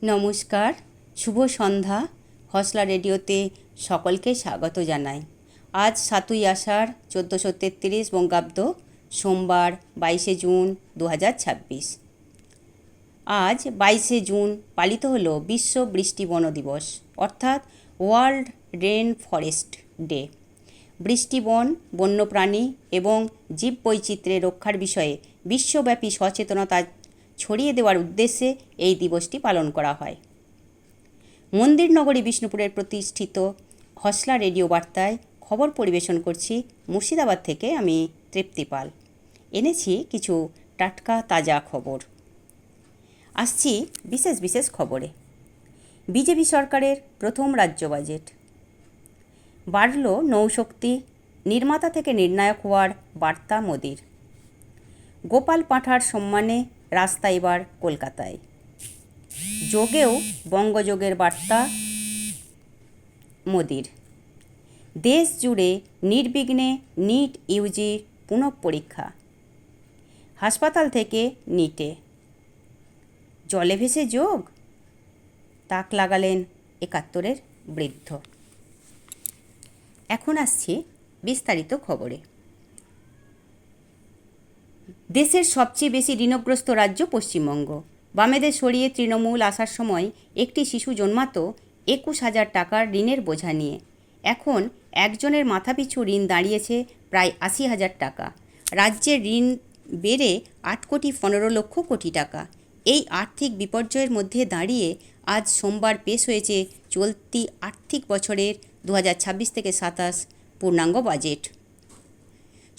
নমস্কার, শুভ সন্ধ্যা। হসলা রেডিওতে সকলকে স্বাগত জানাই। আজ 7ই আষাঢ় 1433 বঙ্গাব্দ, সোমবার 22শে জুন 2026। আজ 22শে জুন পালিত হলো বিশ্ব বৃষ্টিবন দিবস, অর্থাৎ ওয়ার্ল্ড রেন ফরেস্ট ডে। বৃষ্টিবন, বন্যপ্রাণী এবং জীববৈচিত্র্যের রক্ষার বিষয়ে বিশ্বব্যাপী সচেতনতা ছড়িয়ে দেওয়ার উদ্দেশ্যে এই দিবসটি পালন করা হয়। মন্দির নগরী বিষ্ণুপুরের প্রতিষ্ঠিত হসলা রেডিও বার্তায় খবর পরিবেশন করছি মুর্শিদাবাদ থেকে। আমি তৃপ্তি পাল। এনেছি কিছু টাটকা তাজা খবর। আসছি বিশেষ বিশেষ খবরে। বিজেপি সরকারের প্রথম রাজ্য বাজেট। বাড়ল নৌশক্তি, নির্মাতা থেকে নির্ণায়ক হওয়ার বার্তা মোদির। গোপাল পাঁঠার সম্মানে রাস্তা এবার কলকাতায়। যোগেও বঙ্গযোগের বার্তা মোদির। দেশ জুড়ে নির্বিঘ্নে নিট ইউজির পুনঃপরীক্ষা। হাসপাতাল থেকে নিটে জলে ভেসে যোগ, তাক লাগালেন 71-এর বৃদ্ধ। এখন আসছি বিস্তারিত খবরে। দেশের সবচেয়ে বেশি ঋণগ্রস্ত রাজ্য পশ্চিমবঙ্গ। বামেদের সরিয়ে তৃণমূল আসার সময় একটি শিশু জন্মাত 21,000 টাকার ঋণের বোঝা নিয়ে। এখন একজনের মাথাপিছু ঋণ দাঁড়িয়েছে প্রায় 80,000 টাকা। রাজ্যের ঋণ বেড়ে 8,15,00,000 কোটি টাকা। এই আর্থিক বিপর্যয়ের মধ্যে দাঁড়িয়ে আজ সোমবার পেশ হয়েছে চলতি আর্থিক বছরের 2026 থেকে 27 পূর্ণাঙ্গ বাজেট।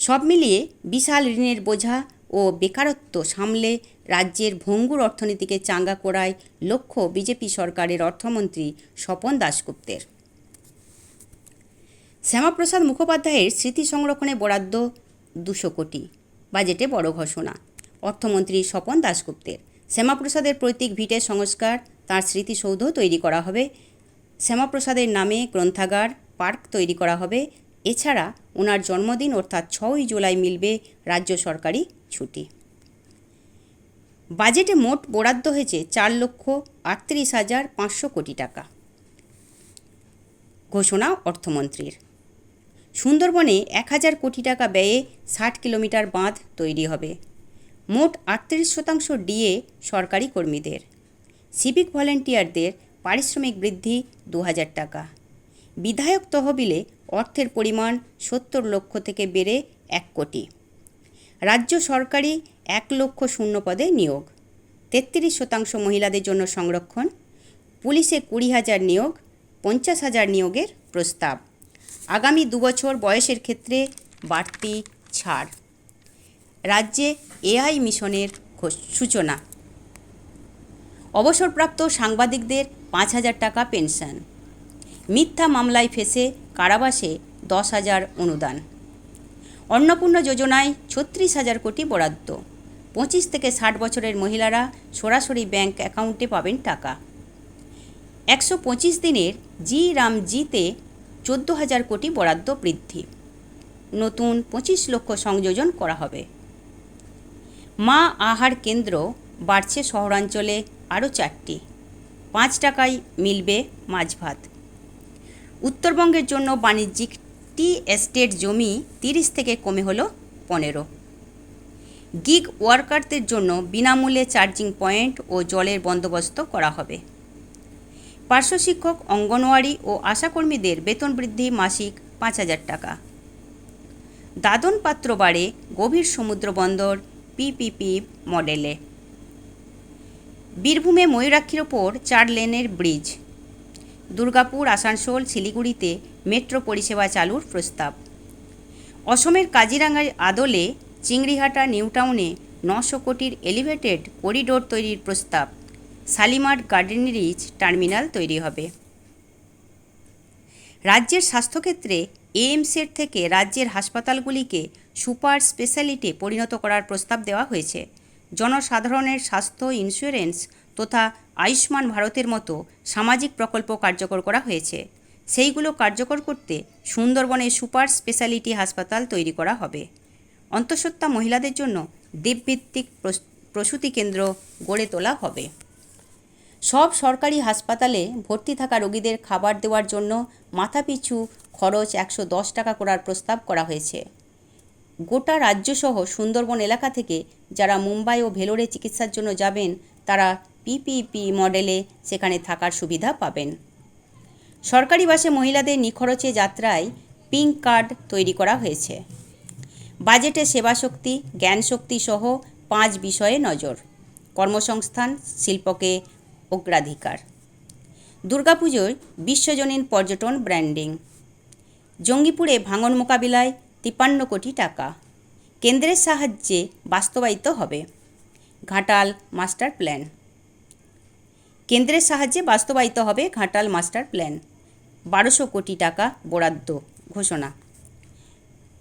সব মিলিয়ে বিশাল ঋণের বোঝা ও বেকারত্ব সামলে রাজ্যের ভঙ্গুর অর্থনীতিকে চাঙ্গা করায় লক্ষ্য বিজেপি সরকারের অর্থমন্ত্রী স্বপন দাশগুপ্তের। শ্যামাপ্রসাদ মুখোপাধ্যায়ের স্মৃতি সংরক্ষণে বরাদ্দ 200 কোটি। বাজেটে বড় ঘোষণা অর্থমন্ত্রী স্বপন দাশগুপ্তের। শ্যামাপ্রসাদের পৈতৃক ভিটের সংস্কার, তাঁর স্মৃতিসৌধ তৈরি করা হবে। শ্যামাপ্রসাদের নামে গ্রন্থাগার, পার্ক তৈরি করা হবে। এছাড়া ওনার জন্মদিন অর্থাৎ 6ই জুলাই মিলবে রাজ্য সরকারি ছুটি। বাজেটে মোট বরাদ্দ হয়েছে 4,38,500 কোটি টাকা। ঘোষণা অর্থমন্ত্রীর। সুন্দরবনে 1,000 কোটি টাকা ব্যয়ে 60 কিলোমিটার বাঁধ তৈরি হবে। মোট 38% ডিএ সরকারি কর্মীদের। সিভিক ভলেন্টিয়ারদের পারিশ্রমিক বৃদ্ধি 2,000 টাকা। বিধায়ক তহবিলে অর্থের পরিমাণ 70 লক্ষ থেকে বেড়ে 1 কোটি। রাজ্য সরকারি 1 লক্ষ শূন্য পদে নিয়োগ। 33% মহিলাদের জন্য সংরক্ষণ। পুলিশে 20,000 নিয়োগ, 50,000 নিয়োগের প্রস্তাব। আগামী 2 বছর বয়সের ক্ষেত্রে বাড়তি ছাড়। রাজ্যে এআই মিশনের সূচনা। অবসরপ্রাপ্ত সাংবাদিকদের 5,000 টাকা পেনশন। মিথ্যা মামলায় ফেঁসে কারাবাসে 10,000 অনুদান। অন্নপূর্ণা যোজনায় 36,000 কোটি বরাদ্দ। 25 থেকে 60 বছরের মহিলারা সরাসরি ব্যাংক অ্যাকাউন্টে পাবেন টাকা। 125 দিনের জি রাম জিতে 14,000 কোটি বরাদ্দ বৃদ্ধি। নতুন 25 লক্ষ সংযোজন করা হবে। মা আহার কেন্দ্র বাড়ছে শহরাঞ্চলে আরও 4টি। 5 টাকায় মিলবে মাছ ভাত। উত্তরবঙ্গের জন্য বাণিজ্যিক টি এস্টেট জমি 30 থেকে কমে হলো 15। গিগ ওয়ার্কারদের জন্য বিনামূল্যে চার্জিং পয়েন্ট ও জলের বন্দোবস্ত করা হবে। পার্শ্ব শিক্ষক, অঙ্গনওয়াড়ি ও আশাকর্মীদের বেতন বৃদ্ধি মাসিক 5,000 টাকা। দাদন পাত্র বাড়ে গভীর সমুদ্র বন্দর পিপিপি মডেলে। বীরভূমে ময়ূরাক্ষীর ওপর 4 লেনের ব্রিজ। দুর্গাপুর, আসানসোল, শিলিগুড়িতে মেট্রো পরিষেবা চালুর প্রস্তাব। অসমের কাজিরাঙ্গার আদলে চিংড়িহাটা নিউটাউনে 900 কোটির এলিভেটেড করিডোর তৈরির প্রস্তাব। শালিমার গার্ডেন রিচ টার্মিনাল তৈরি হবে। রাজ্যের স্বাস্থ্যক্ষেত্রে এইমসের থেকে রাজ্যের হাসপাতালগুলিকে সুপার স্পেশালিটি পরিণত করার প্রস্তাব দেওয়া হয়েছে। জনসাধারণের স্বাস্থ্য ইন্স্যুরেন্স তথা আয়ুষ্মান ভারতের মতো সামাজিক প্রকল্প কার্যকর করা হয়েছে। সেইগুলো কার্যকর করতে সুন্দরবনে সুপার স্পেশালিটি হাসপাতাল তৈরি করা হবে। অন্তঃসত্ত্বা মহিলাদের জন্য দ্বীপভিত্তিক প্রসূতি কেন্দ্র গড়ে তোলা হবে। সব সরকারি হাসপাতালে ভর্তি থাকা রোগীদের খাবার দেওয়ার জন্য মাথাপিছু খরচ 110 টাকা করার প্রস্তাব করা হয়েছে। গোটা রাজ্যসহ সুন্দরবন এলাকা থেকে যারা মুম্বাই ও ভেলোরে চিকিৎসার জন্য যাবেন তারা পিপিপি মডেলে সেখানে থাকার সুবিধা পাবেন। সরকারি বাসে মহিলাদের নিখরচে যাত্রায় পিঙ্ক কার্ড তৈরি করা হয়েছে। বাজেটে সেবাশক্তি, জ্ঞানশক্তি সহ 5 বিষয়ে নজর। কর্মসংস্থান, শিল্পকে অগ্রাধিকার। দুর্গাপুজোয় বিশ্বজনীন পর্যটন ব্র্যান্ডিং। জঙ্গিপুরে ভাঙন মোকাবিলায় 53 কোটি টাকা কেন্দ্রের সাহায্যে বাস্তবায়িত হবে। Ghatal master plan. কেন্দ্রের সাহায্যে বাস্তবায়িত হবে ঘাটাল মাস্টার প্ল্যান। 1200 কোটি টাকা বরাদ্দ ঘোষণা।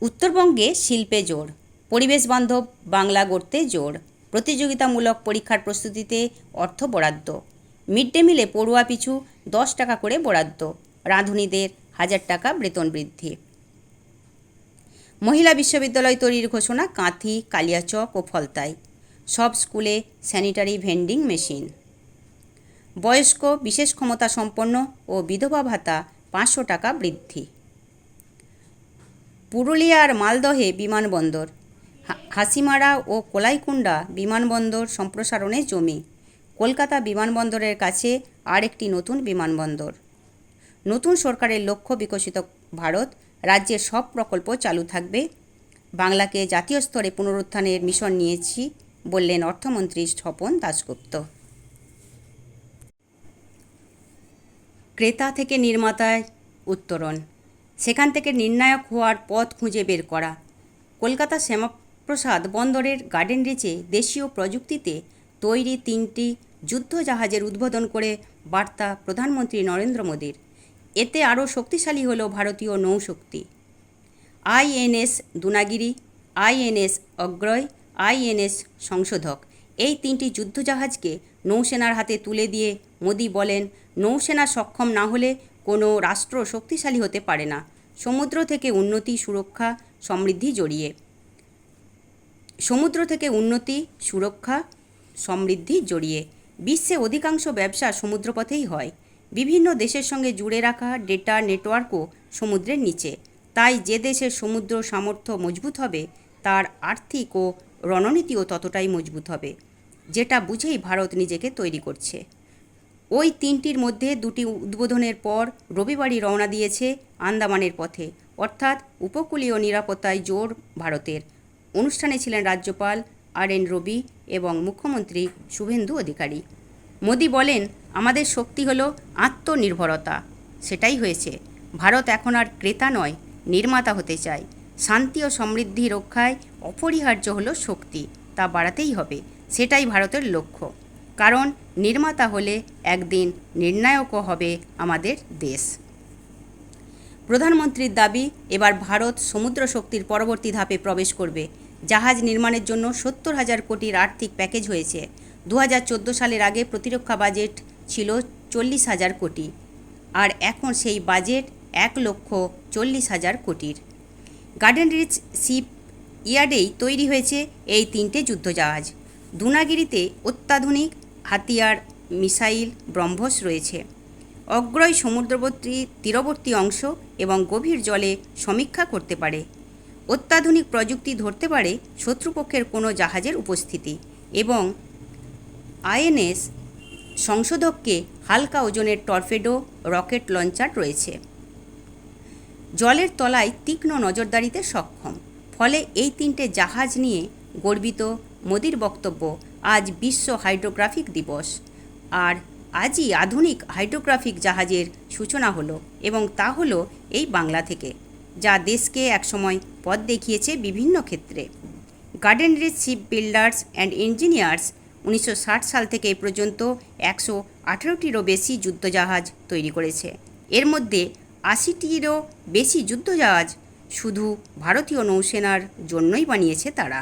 উত্তরবঙ্গে শিল্পে জোর। পরিবেশ বান্ধব বাংলা গড়তে জোর। প্রতিযোগিতামূলক পরীক্ষার প্রস্তুতিতে অর্থ বরাদ্দ। মিড ডে মিলে পড়ুয়া পিছু 10 টাকা করে বরাদ্দ। রাঁধুনিদের 1000 টাকা বেতন বৃদ্ধি। মহিলা বিশ্ববিদ্যালয় তৈরির ঘোষণা কাঁথি, কালিয়াচক ও ফলতায়। সব স্কুলে স্যানিটারি ভেন্ডিং মেশিন। বয়স্ক, বিশেষ ক্ষমতা সম্পন্ন ও বিধবা ভাতা 500 টাকা বৃদ্ধি। পুরুলিয়ার মালদহে বিমানবন্দর। হাসিমারা ও কোলাইকুণ্ডা বিমানবন্দর সম্প্রসারণে জমি। কলকাতা বিমানবন্দরের কাছে আরেকটি নতুন বিমানবন্দর। নতুন সরকারের লক্ষ্য বিকশিত ভারত। রাজ্যের সব প্রকল্প চালু থাকবে। বাংলাকে জাতীয় স্তরে পুনরুত্থানের মিশন নিয়েছি বললেন অর্থমন্ত্রী স্বপন দাশগুপ্ত। ক্রেতা থেকে নির্মাতায় উত্তরণ, সেখান থেকে নির্ণায়ক হওয়ার পথ খুঁজে বের করা। কলকাতা শ্যামাপ্রসাদ বন্দরের গার্ডেন রিচে দেশীয় প্রযুক্তিতে তৈরি 3টি যুদ্ধজাহাজের উদ্বোধন করে বার্তা প্রধানমন্ত্রী নরেন্দ্র মোদীর। এতে আরও শক্তিশালী হল ভারতীয় নৌশক্তি। আইএনএস দুনাগিরি, আইএনএস অগ্রয়, আইএনএস সংশোধক এই 3টি যুদ্ধজাহাজকে নৌসেনার হাতে তুলে দিয়ে মোদী বলেন, নৌসেনা সক্ষম না হলে কোনো রাষ্ট্র শক্তিশালী হতে পারে না। সমুদ্র থেকে উন্নতি, সুরক্ষা, সমৃদ্ধি জড়িয়ে। সমুদ্র থেকে উন্নতি, সুরক্ষা, সমৃদ্ধি জড়িয়ে। বিশ্বে অধিকাংশ ব্যবসা সমুদ্রপথেই হয়। বিভিন্ন দেশের সঙ্গে জুড়ে রাখা ডেটা নেটওয়ার্কও সমুদ্রের নিচে। তাই যে দেশের সমুদ্র সামর্থ্য মজবুত হবে তার আর্থিক ও রণনীতিও ততটাই মজবুত হবে, যেটা বুঝেই ভারত নিজেকে তৈরি করছে। ওই 3টির মধ্যে 2টি উদ্বোধনের পর রবিবারই রওনা দিয়েছে আন্দামানের পথে, অর্থাৎ উপকূলীয় নিরাপত্তায় জোর ভারতের। অনুষ্ঠানে ছিলেন রাজ্যপাল RN রবি এবং মুখ্যমন্ত্রী শুভেন্দু অধিকারী। মোদী বলেন, আমাদের শক্তি হলো আত্মনির্ভরতা। সেটাই হয়েছে। ভারত এখন আর ক্রেতা নয়, নির্মাতা হতে চায়। শান্তি ও সমৃদ্ধি রক্ষায় অপরিহার্য হলো শক্তি, তা বাড়াতেই হবে। সেটাই ভারতের লক্ষ্য। কারণ নির্মাতা হলে একদিন নির্ণায়কও হবে আমাদের দেশ। প্রধানমন্ত্রীর দাবি, এবার ভারত সমুদ্র শক্তির পরবর্তী ধাপে প্রবেশ করবে। জাহাজ নির্মাণের জন্য 70,000 কোটির আর্থিক প্যাকেজ হয়েছে। 2014 সালের আগে প্রতিরক্ষা বাজেট ছিল 40,000 কোটি, আর এখন সেই বাজেট 1,40,000 কোটির। গার্ডেন রিচ শিপ ইয়ার্ডেই তৈরি হয়েছে এই 3টে যুদ্ধজাহাজ। দুনাগিরিতে অত্যাধুনিক হাতিয়ার মিসাইল ব্রহ্মস রয়েছে। অগ্রয় সমুদ্রবর্তী তীরবর্তী অংশ এবং গভীর জলে সমীক্ষা করতে পারে। অত্যাধুনিক প্রযুক্তি ধরতে পারে শত্রুপক্ষের কোনো জাহাজের উপস্থিতি, এবং আইএনএস সংশোধককে হালকা ওজনের টর্পেডো রকেট লঞ্চার রয়েছে। জলের তলায় তীক্ষ্ণ নজরদারিতে সক্ষম। ফলে এই 3টে জাহাজ নিয়ে গর্বিত মোদীর বক্তব্য, আজ বিশ্ব হাইড্রোগ্রাফিক দিবস। আর আজই আধুনিক হাইড্রোগ্রাফিক জাহাজের সূচনা হলো, এবং তা হলো এই বাংলা থেকে, যা দেশকে একসময় পথ দেখিয়েছে বিভিন্ন ক্ষেত্রে। Garden Reach ship builders and engineers 1960 সাল থেকে এ পর্যন্ত 118টিরও বেশি যুদ্ধজাহাজ তৈরি করেছে। এর মধ্যে 80টিরও বেশি যুদ্ধজাহাজ শুধু ভারতীয় নৌসেনার জন্যই বানিয়েছে তারা।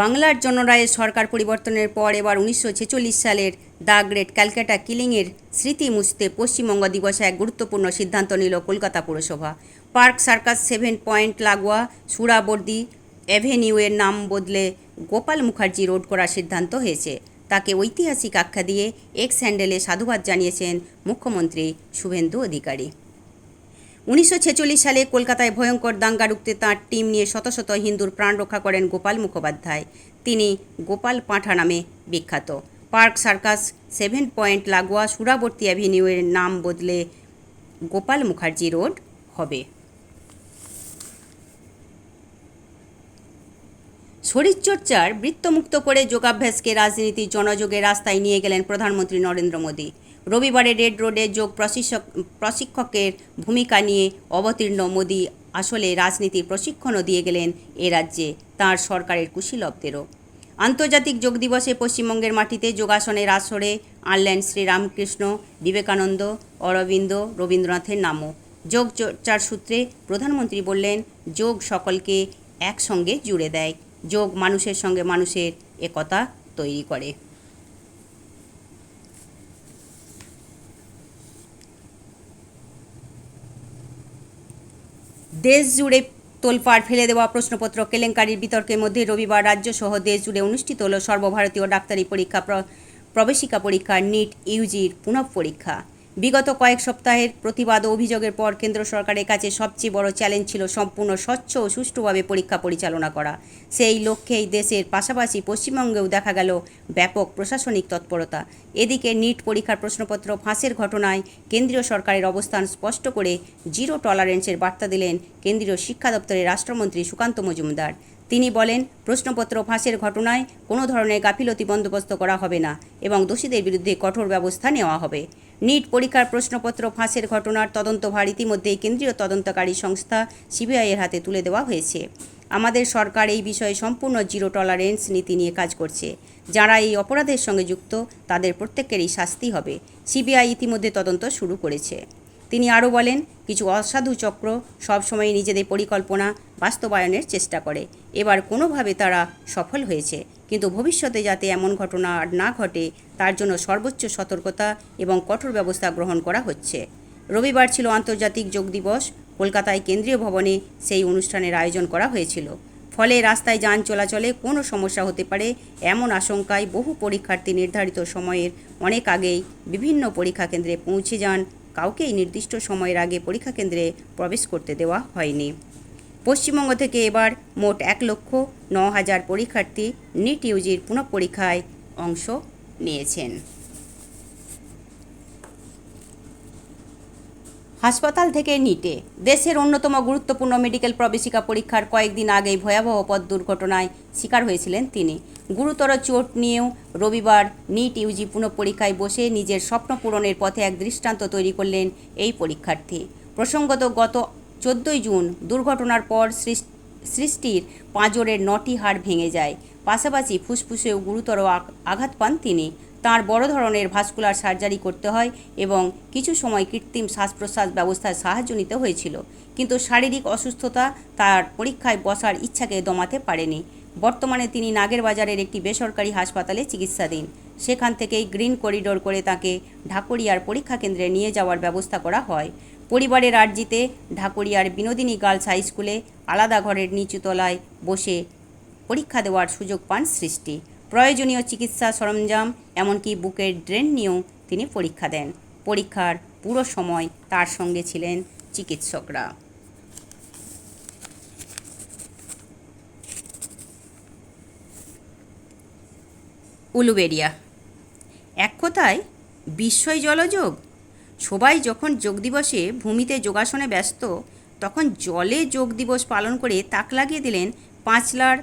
বাংলার জনরায়ের সরকার পরিবর্তনের পর এবার 1946 সালের দ্য গ্রেট ক্যালকাটা কিলিংয়ের স্মৃতি মুছতে পশ্চিমবঙ্গ দিবসে এক গুরুত্বপূর্ণ সিদ্ধান্ত নিল কলকাতা পুরসভা। পার্ক সার্কাস 7 পয়েন্ট লাগোয়া সুরাবর্দী অ্যাভিনিউয়ের নাম বদলে গোপাল মুখার্জি রোড করার সিদ্ধান্ত হয়েছে। তাকে ঐতিহাসিক আখ্যা দিয়ে এক্স হ্যান্ডেলে সাধুবাদ জানিয়েছেন মুখ্যমন্ত্রী শুভেন্দু অধিকারী। 1946 সালে কলকাতায় ভয়ঙ্কর দাঙ্গা রুখতে তাঁর টিম নিয়ে শত শত হিন্দুর প্রাণ রক্ষা করেন গোপাল মুখোপাধ্যায়। তিনি গোপাল পাঁঠা নামে বিখ্যাত। পার্ক সার্কাস 7 পয়েন্ট লাগোয়া সুরাবর্তী অ্যাভিনিউয়ের নাম বদলে গোপাল মুখার্জি রোড হবে। শরীরচর্চার বৃত্তমুক্ত করে যোগাভ্যাসকে রাজনীতির জনযোগের রাস্তায় নিয়ে গেলেন প্রধানমন্ত্রী নরেন্দ্র মোদী। রবিবারে রেড রোডে যোগ প্রশিক্ষকের ভূমিকা নিয়ে অবতীর্ণ মোদী আসলে রাজনীতির প্রশিক্ষণও দিয়ে গেলেন এ রাজ্যে তাঁর সরকারের কুশীলবদেরও। আন্তর্জাতিক যোগ দিবসে পশ্চিমবঙ্গের মাটিতে যোগাসনের আসরে আনলেন শ্রীরামকৃষ্ণ, বিবেকানন্দ, অরবিন্দ, রবীন্দ্রনাথের নামও। যোগ চর্চার সূত্রে প্রধানমন্ত্রী বললেন, যোগ সকলকে একসঙ্গে জুড়ে দেয়। যোগ মানুষের সঙ্গে মানুষের একতা তৈরি করে। দেশ জুড়ে তোলপাড় ফেলে দেওয়া প্রশ্নপত্র কেলেঙ্কারির বিতর্কের মধ্যে রবিবার রাজ্যসহ দেশ জুড়ে অনুষ্ঠিত হল সর্বভারতীয় ডাক্তারি পরীক্ষা প্রবেশিকা পরীক্ষা নিট ইউজির পুনঃ পরীক্ষা। বিগত কয়েক সপ্তাহের প্রতিবাদ ও অভিযোগের পর কেন্দ্র সরকারের কাছে সবচেয়ে বড় চ্যালেঞ্জ ছিল সম্পূর্ণ স্বচ্ছ ও সুষ্ঠুভাবে পরীক্ষা পরিচালনা করা। সেই লক্ষ্যেই দেশের পাশাপাশি পশ্চিমবঙ্গেও দেখা গেল ব্যাপক প্রশাসনিক তৎপরতা। এদিকে নিট পরীক্ষার প্রশ্নপত্র ফাঁসের ঘটনায় কেন্দ্রীয় সরকারের অবস্থান স্পষ্ট করে জিরো টলারেন্সের বার্তা দিলেন কেন্দ্রীয় শিক্ষা দপ্তরের রাষ্ট্রমন্ত্রী সুকান্ত মজুমদার। তিনি বলেন, প্রশ্নপত্র ফাঁসের ঘটনায় কোনো ধরনের গাফিলতি বন্দোবস্ত করা হবে না এবং দোষীদের বিরুদ্ধে কঠোর ব্যবস্থা নেওয়া হবে। নিট পরীক্ষার প্রশ্নপত্র ফাঁসের ঘটনার তদন্তভার ইতিমধ্যেই কেন্দ্রীয় তদন্তকারী সংস্থা সিবিআইয়ের হাতে তুলে দেওয়া হয়েছে। আমাদের সরকার এই বিষয়ে সম্পূর্ণ জিরো টলারেন্স নীতি নিয়ে কাজ করছে। যারা এই অপরাধের সঙ্গে যুক্ত তাদের প্রত্যেকেরই শাস্তি হবে। সিবিআই ইতিমধ্যে তদন্ত শুরু করেছে। তিনি আরও বলেন, কিছু অসাধু চক্র সবসময় নিজেদের পরিকল্পনা বাস্তবায়নের চেষ্টা করে। এবার কোনোভাবে তারা সফল হয়েছে, কিন্তু ভবিষ্যতে যাতে এমন ঘটনা আর না ঘটে তার জন্য সর্বোচ্চ সতর্কতা এবং কঠোর ব্যবস্থা গ্রহণ করা হচ্ছে। রবিবার ছিল আন্তর্জাতিক যোগ দিবস। কলকাতায় কেন্দ্রীয় ভবনে সেই অনুষ্ঠানের আয়োজন করা হয়েছিল। ফলে রাস্তায় যান চলাচলে কোনো সমস্যা হতে পারে এমন আশঙ্কায় বহু পরীক্ষার্থী নির্ধারিত সময়ের অনেক আগেই বিভিন্ন পরীক্ষা কেন্দ্রে পৌঁছে যান। কাউকেই নির্দিষ্ট সময়ের আগে পরীক্ষা কেন্দ্রে প্রবেশ করতে দেওয়া হয়নি। পশ্চিমবঙ্গ থেকে এবার মোট 1,09,000 পরীক্ষার্থী নিট ইউজির পুনঃ পরীক্ষায় অংশ নিয়েছেন। হাসপাতাল থেকে নিটে দেশের অন্যতম গুরুত্বপূর্ণ মেডিকেল প্রবেশিকা পরীক্ষার কয়েকদিন আগেই ভয়াবহ পথ দুর্ঘটনায় শিকার হয়েছিলেন তিনি। গুরুতর চোট নিয়েও রবিবার নিট ইউজি পুনঃ পরীক্ষায় বসে নিজের স্বপ্ন পূরণের পথে এক দৃষ্টান্ত তৈরি করলেন এই পরীক্ষার্থী। প্রসঙ্গত, গত 14 জুন দুর্ঘটনার পর সৃষ্টির পাঁজরের 9টি হাড় ভেঙে যায়। পাশাপাশি ফুসফুসেও গুরুতর আঘাত পান তিনি। তাঁর বড় ধরনের ভাস্কুলার সার্জারি করতে হয় এবং কিছু সময় কৃত্রিম শ্বাস প্রশ্বাস ব্যবস্থায় সাহায্য নিতে হয়েছিল। কিন্তু শারীরিক অসুস্থতা তার পরীক্ষায় বসার ইচ্ছাকে দমাতে পারেনি। বর্তমানে তিনি নাগেরবাজারের একটি বেসরকারি হাসপাতালে চিকিৎসাধীন। সেখান থেকেই গ্রিন করিডোর করে তাঁকে ঢাকুরিয়ার পরীক্ষা কেন্দ্রে নিয়ে যাওয়ার ব্যবস্থা করা হয়। পরিবারের আর্জিতে ঢাকুরিয়ার বিনোদিনী গার্লস হাই স্কুলে আলাদা ঘরের নিচুতলায় বসে পরীক্ষা দেওয়ার সুযোগ পান সৃষ্টি। প্রয়োজনীয় চিকিৎসা সরঞ্জাম এমনকি বুকের ড্রেন নিয়েও তিনি পরীক্ষা দেন। পরীক্ষার পুরো সময় তার সঙ্গে ছিলেন চিকিৎসকরা। উলুবেড়িয়া এক কথায় বিস্ময় জলযোগ। সবাই যখন যোগ দিবসে ভূমিতে যোগাসনে ব্যস্ত, তখন জলে যোগ দিবস পালন করে তাক লাগিয়ে দিলেন পাঁচলার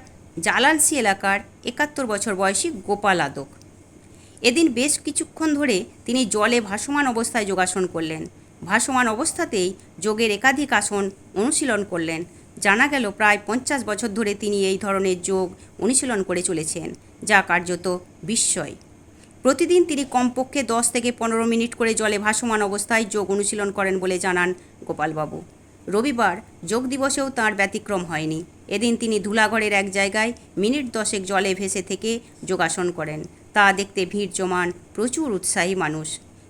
জালালসি এলাকার 71 বছর বয়সী গোপাল আদক। এদিন বেশ কিছুক্ষণ ধরে তিনি জলে ভাসমান অবস্থায় যোগাসন করলেন। ভাসমান অবস্থাতেই যোগের একাধিক আসন অনুশীলন করলেন। জানা গেল প্রায় 50 বছর ধরে তিনি এই ধরনের যোগ অনুশীলন করে চলেছেন, যা কার্যত বিস্ময়। প্রতিদিন তিনি কমপক্ষে 10 থেকে 15 মিনিট করে জলে ভাসমান অবস্থায় যোগ অনুশীলন করেন বলে জানান গোপালবাবু। রবিবার যোগ দিবসেও তাঁর ব্যতিক্রম হয়নি। এদিন তিনি ধুলাগড়ের এক জায়গায় মিনিট 10 জলে ভেসে থেকে যোগাসন করেন। তা দেখতে ভিড় জমান প্রচুর উৎসাহী মানুষ।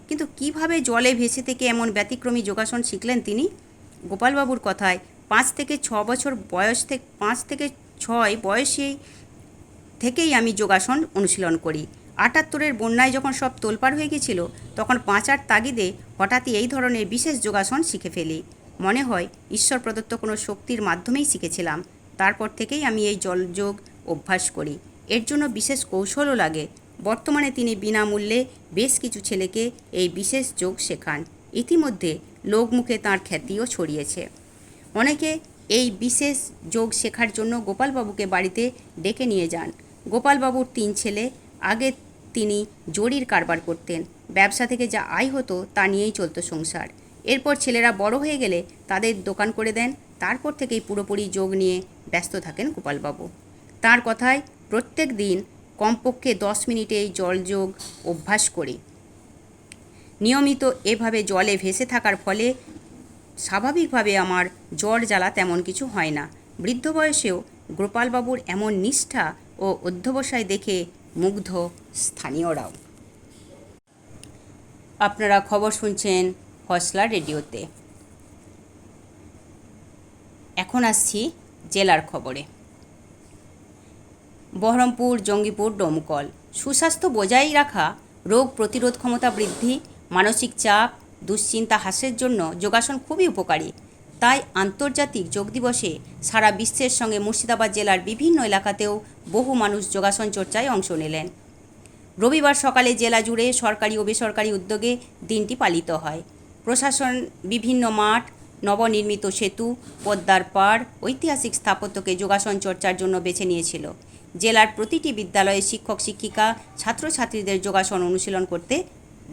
কিন্তু কিভাবে জলে ভেসে থেকে এমন ব্যতিক্রমী যোগাসন শিখলেন তিনি? গোপালবাবুর কথায় 5 থেকে 6 বছর বয়স থেকে 5 থেকে 6 বয়সেই থেকেই আমি যোগাসন অনুশীলন করি। ৭৮-এর বন্যায় যখন সব তোলপাড় হয়ে গেছিল, তখন বাঁচার তাগিদে হঠাৎই এই ধরনের বিশেষ যোগাসন শিখে ফেলি। মনে হয় ঈশ্বর প্রদত্ত কোনো শক্তির মাধ্যমেই শিখেছিলাম। তারপর থেকেই আমি এই জলযোগ অভ্যাস করি। এর জন্য বিশেষ কৌশলও লাগে। বর্তমানে তিনি বিনামূল্যে বেশ কিছু ছেলেকে এই বিশেষ যোগ শেখান। ইতিমধ্যে লোকমুখে তাঁর খ্যাতিও ছড়িয়েছে। অনেকে এই বিশেষ যোগ শেখার জন্য গোপালবাবুকে বাড়িতে ডেকে নিয়ে যান। গোপালবাবুর ৩ ছেলে। আগে তিনি জরির কারবার করতেন। ব্যবসা থেকে যা আয় হতো তা নিয়েই চলত সংসার। এরপর ছেলেরা বড় হয়ে গেলে তাদের দোকান করে দেন। তারপর থেকেই পুরোপুরি যোগ নিয়ে ব্যস্ত থাকেন গোপালবাবু। তাঁর কথায় প্রত্যেক দিন কমপক্ষে 10 মিনিটে এই জলযোগ অভ্যাস করি। নিয়মিত এভাবে জলে ভেসে থাকার ফলে স্বাভাবিকভাবে আমার জ্বর জ্বালা তেমন কিছু হয় না। বৃদ্ধ বয়সেও গোপালবাবুর এমন নিষ্ঠা ও অধ্যবসায় দেখে মুগ্ধ স্থানীয়রাও। আপনারা খবর শুনছেন হসলা রেডিওতে। এখন আসছি জেলার খবরে। বহরমপুর, জঙ্গিপুর, ডোমকল। সুস্বাস্থ্য বজায় রাখা, রোগ প্রতিরোধ ক্ষমতা বৃদ্ধি, মানসিক চাপ, দুশ্চিন্তা হ্রাসের জন্য যোগাসন খুবই উপকারী। তাই আন্তর্জাতিক যোগ দিবসে সারা বিশ্বের সঙ্গে মুর্শিদাবাদ জেলার বিভিন্ন এলাকাতেও বহু মানুষ যোগাসন চর্চায় অংশ নিলেন। রবিবার সকালে জেলা জুড়ে সরকারি ও বেসরকারি উদ্যোগে দিনটি পালিত হয়। প্রশাসন বিভিন্ন মাঠ, নবনির্মিত সেতু, পদ্মার পাড়, ঐতিহাসিক স্থাপত্যকে যোগাসন চর্চার জন্য বেছে নিয়েছিল। জেলার প্রতিটি বিদ্যালয়ে শিক্ষক শিক্ষিকা ছাত্রছাত্রীদের যোগাসন অনুশীলন করতে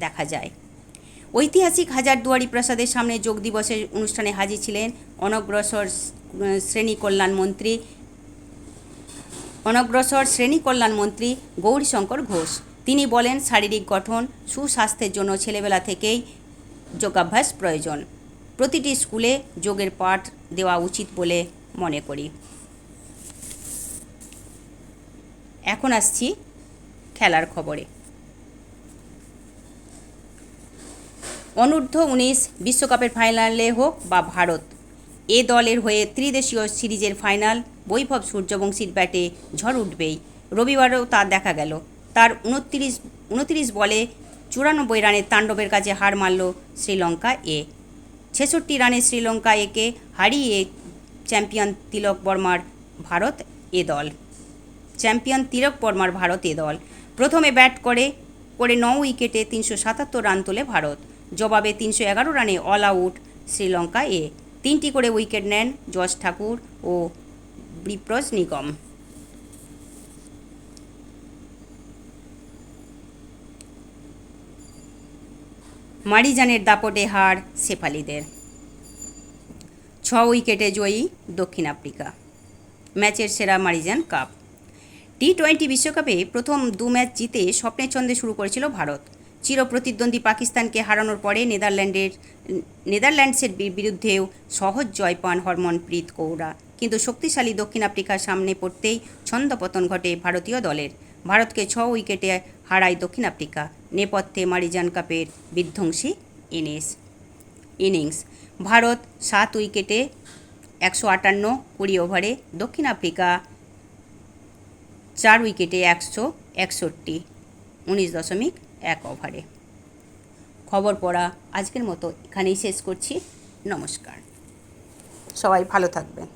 দেখা যায়। ঐতিহাসিক হাজারদুয়ারি প্রাসাদের সামনে যোগ দিবসের অনুষ্ঠানে হাজির ছিলেন অনগ্রসর শ্রেণী কল্যাণ মন্ত্রী গৌরীশঙ্কর ঘোষ। তিনি বলেন, শারীরিক গঠন, সুস্বাস্থ্যের জন্য ছেলেবেলা থেকেই যোগাভ্যাস প্রয়োজন। প্রতিটি স্কুলে যোগের পাঠ দেওয়া উচিত বলে মনে করি। এখন আসছি খেলার খবরে। অনূর্ধ্ব-19 বিশ্বকাপের ফাইনালে হোক বা ভারত, এ দলের হয়ে ত্রিদেশীয় সিরিজের ফাইনাল বৈভব সূর্যবংশীর ব্যাটে ঝড় উঠবেই। রবিবারেও তা দেখা গেল। তার 29 বলে 94 রানের তাণ্ডবের কাছে হার মারল শ্রীলঙ্কা এ। 66 রানে শ্রীলঙ্কা একে হারিয়ে চ্যাম্পিয়ন তিলক বর্মার ভারত এ দল। প্রথমে ব্যাট করে 9 উইকেটে 377 রান তোলে ভারত। জবাবে 311 রানে অল আউট শ্রীলঙ্কা এ। 3টি করে উইকেট নেন জস ঠাকুর ও ব্রিপ্রজ নিগম। মারিজানের দাপটে হার শেফালিদের। 6 উইকেটে জয়ী দক্ষিণ আফ্রিকা। ম্যাচের সেরা মারিজান কাপ। টি-20 বিশ্বকাপে প্রথম 2 ম্যাচ জিতে স্বপ্নের ছন্দে শুরু করেছিল ভারত। চিরপ্রতিদ্বন্দ্বী পাকিস্তানকে হারানোর পরে নেদারল্যান্ডসের বিরুদ্ধেও সহজ জয় পান হরমনপ্রীত কৌর। কিন্তু শক্তিশালী দক্ষিণ আফ্রিকার সামনে পড়তেই ছন্দপতন ঘটে ভারতীয় দলের। ভারতকে 6 উইকেটে হারায় দক্ষিণ আফ্রিকা। নেপথ্যে মারিজান কাপের বিধ্বংসী ইনিংস। ভারত 7 উইকেটে 158, 20 ওভারে। দক্ষিণ আফ্রিকা 4 উইকেটে 161, 19.1 ওভারে। খবর পড়া আজকের মতো এখানেই শেষ করছি। নমস্কার, সবাই ভালো থাকবেন।